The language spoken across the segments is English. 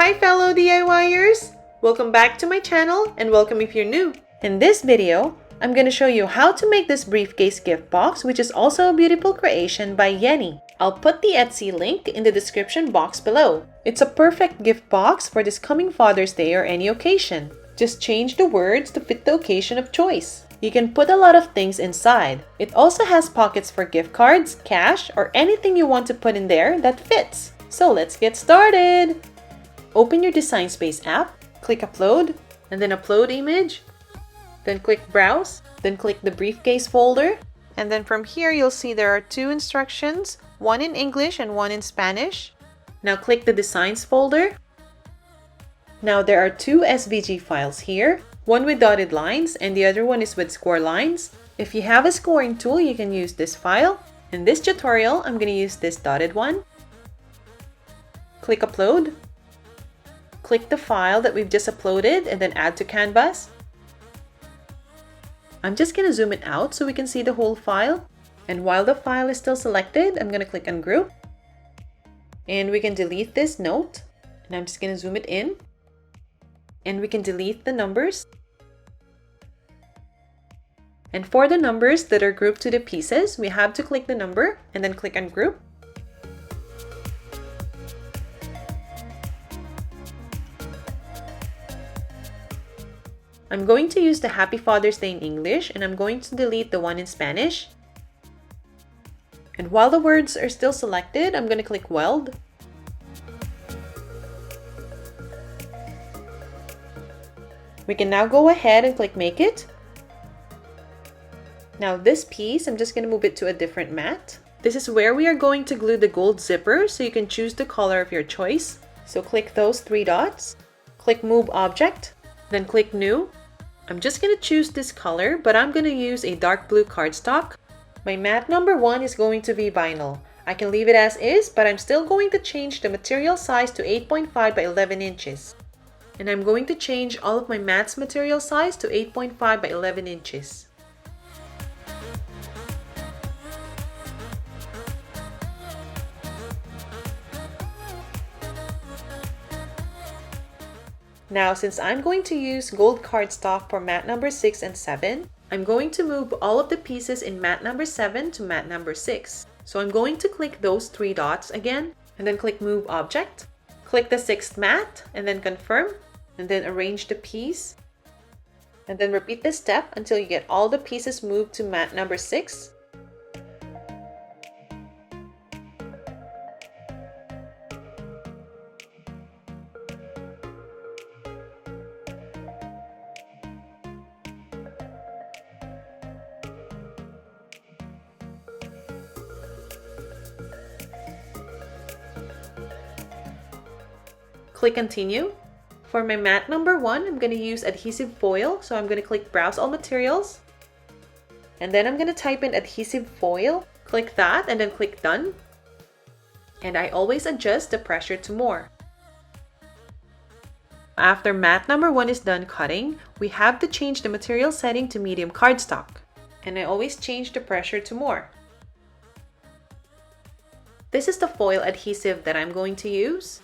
Hi fellow DIYers! Welcome back to my channel and welcome if you're new. In this video, I'm going to show you how to make this briefcase gift box, which is also a beautiful creation by Yeni. I'll put the Etsy link in the description box below. It's a perfect gift box for this coming Father's Day or any occasion. Just change the words to fit the occasion of choice. You can put a lot of things inside. It also has pockets for gift cards, cash, or anything you want to put in there that fits. So let's get started! Open your Design Space app, click Upload, and then Upload Image. Then click Browse, then click the Briefcase folder. And then from here, you'll see there are two instructions, one in English and one in Spanish. Now click the Designs folder. Now there are two SVG files here, one with dotted lines and the other one is with score lines. If you have a scoring tool, you can use this file. In this tutorial, I'm going to use this dotted one. Click Upload. Click the file that we've just uploaded and then add to Canvas. I'm just going to zoom it out so we can see the whole file. And while the file is still selected, I'm going to click on Group. And we can delete this note. And I'm just going to zoom it in. And we can delete the numbers. And for the numbers that are grouped to the pieces, we have to click the number and then click on Group. I'm going to use the Happy Father's Day in English and I'm going to delete the one in Spanish. And while the words are still selected, I'm going to click Weld. We can now go ahead and click Make It. Now this piece, I'm just going to move it to a different mat. This is where we are going to glue the gold zipper, so you can choose the color of your choice. So click those three dots, click Move Object, then click New. I'm just going to choose this color, but I'm going to use a dark blue cardstock. My mat number 1 is going to be vinyl. I can leave it as is, but I'm still going to change the material size to 8.5 by 11 inches. And I'm going to change all of my mat's material size to 8.5 by 11 inches. Now, since I'm going to use gold cardstock for mat number 6 and 7, I'm going to move all of the pieces in mat number 7 to mat number 6. So I'm going to click those three dots again, and then click Move Object. Click the 6th mat, and then Confirm, and then arrange the piece. And then repeat this step until you get all the pieces moved to mat number 6. Click Continue. For my mat number 1, I'm going to use adhesive foil, so I'm going to click Browse All Materials. And then I'm going to type in adhesive foil, click that, and then click Done. And I always adjust the pressure to more. After mat number 1 is done cutting, we have to change the material setting to medium cardstock. And I always change the pressure to more. This is the foil adhesive that I'm going to use.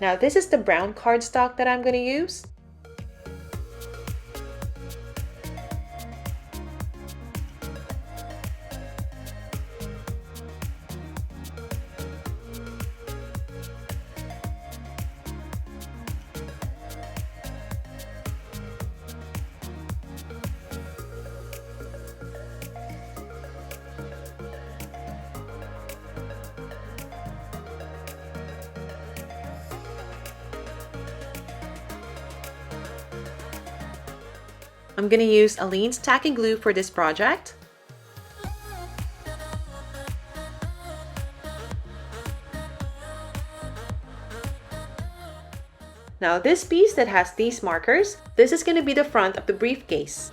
Now this is the brown cardstock that I'm going to use. I'm going to use Aleene's Tacky Glue for this project. Now this piece that has these markers, this is going to be the front of the briefcase.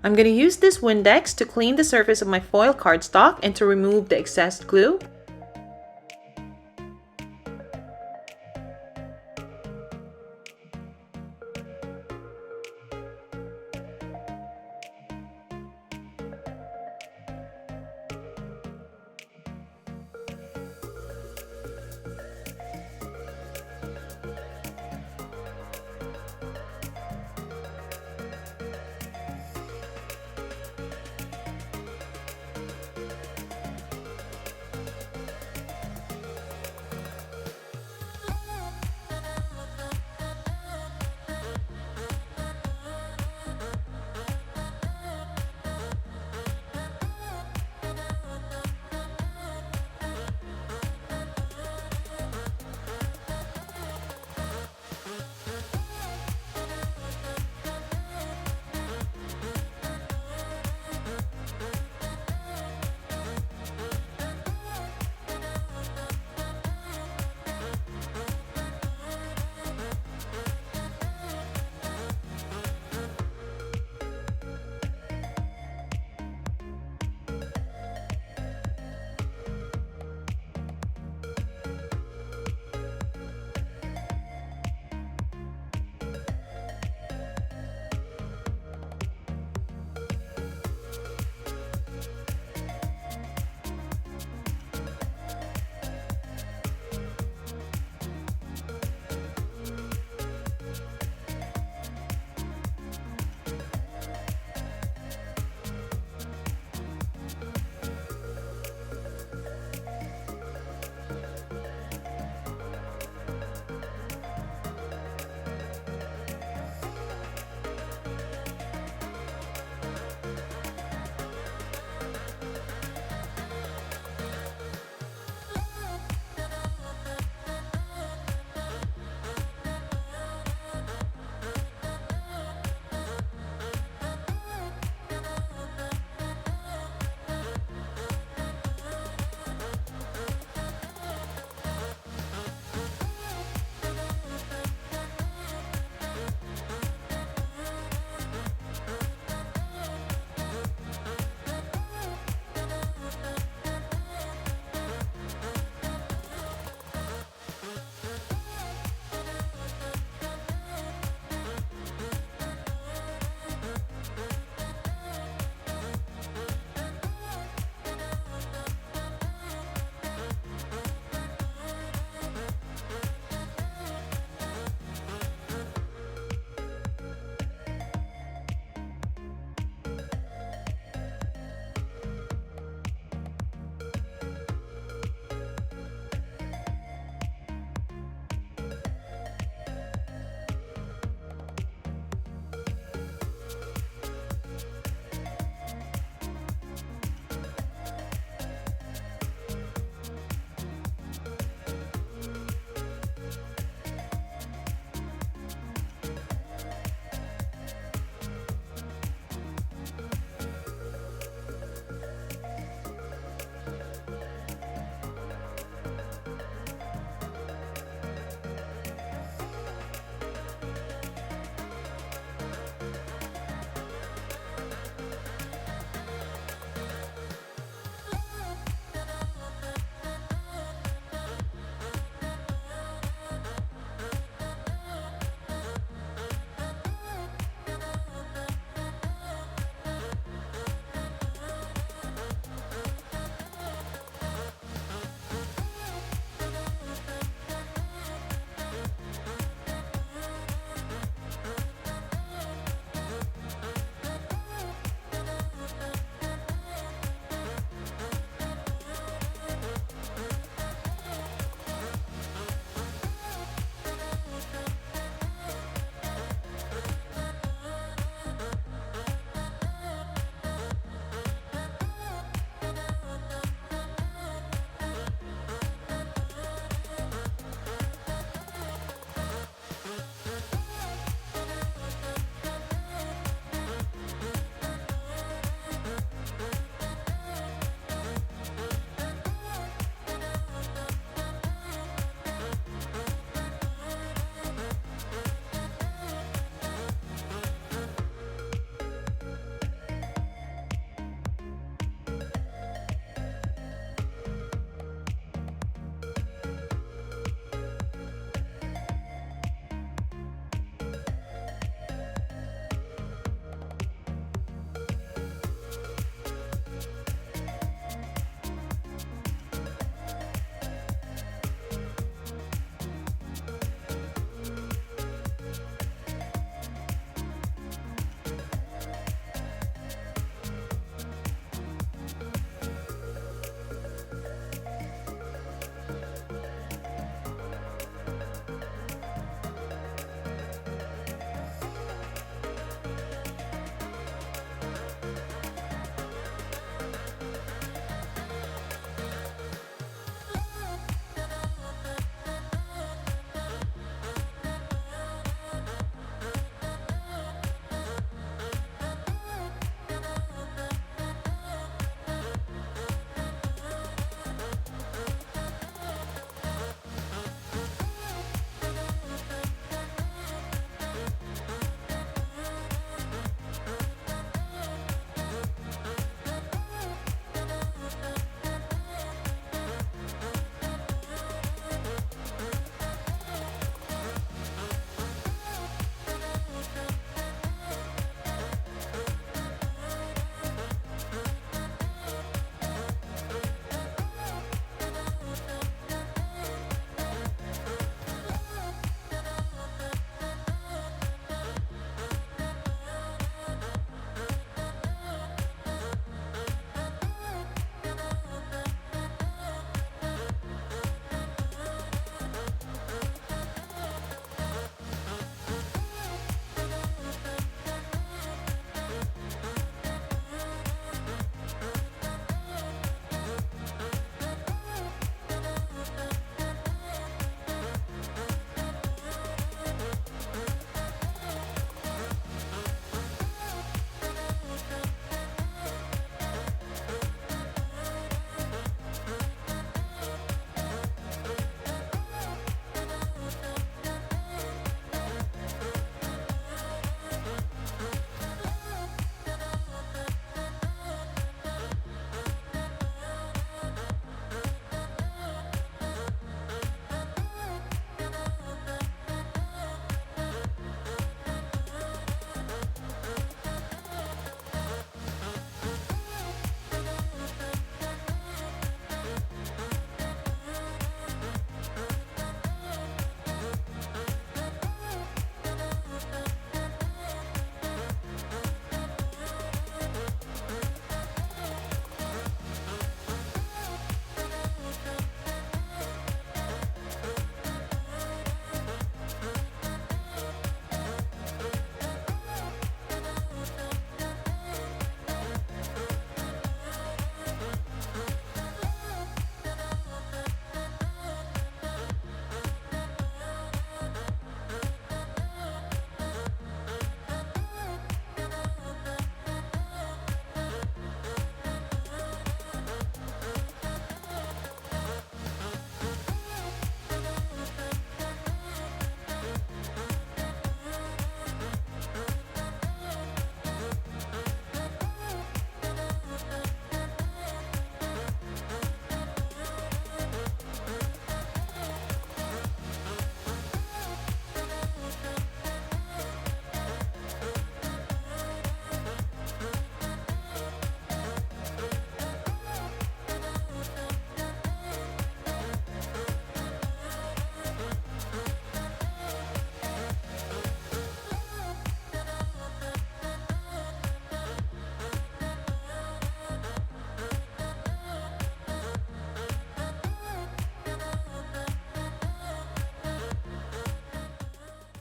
I'm going to use this Windex to clean the surface of my foil cardstock and to remove the excess glue.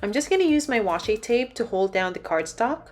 I'm just going to use my washi tape to hold down the cardstock.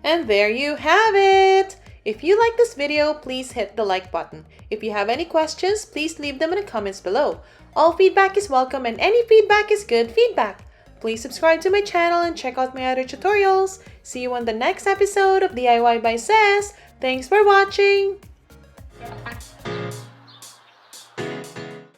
And there you have it! If you like this video, please hit the like button. If you have any questions, please leave them in the comments below. All feedback is welcome and any feedback is good feedback. Please subscribe to my channel and check out my other tutorials. See you on the next episode of DIY by Sass. Thanks for watching!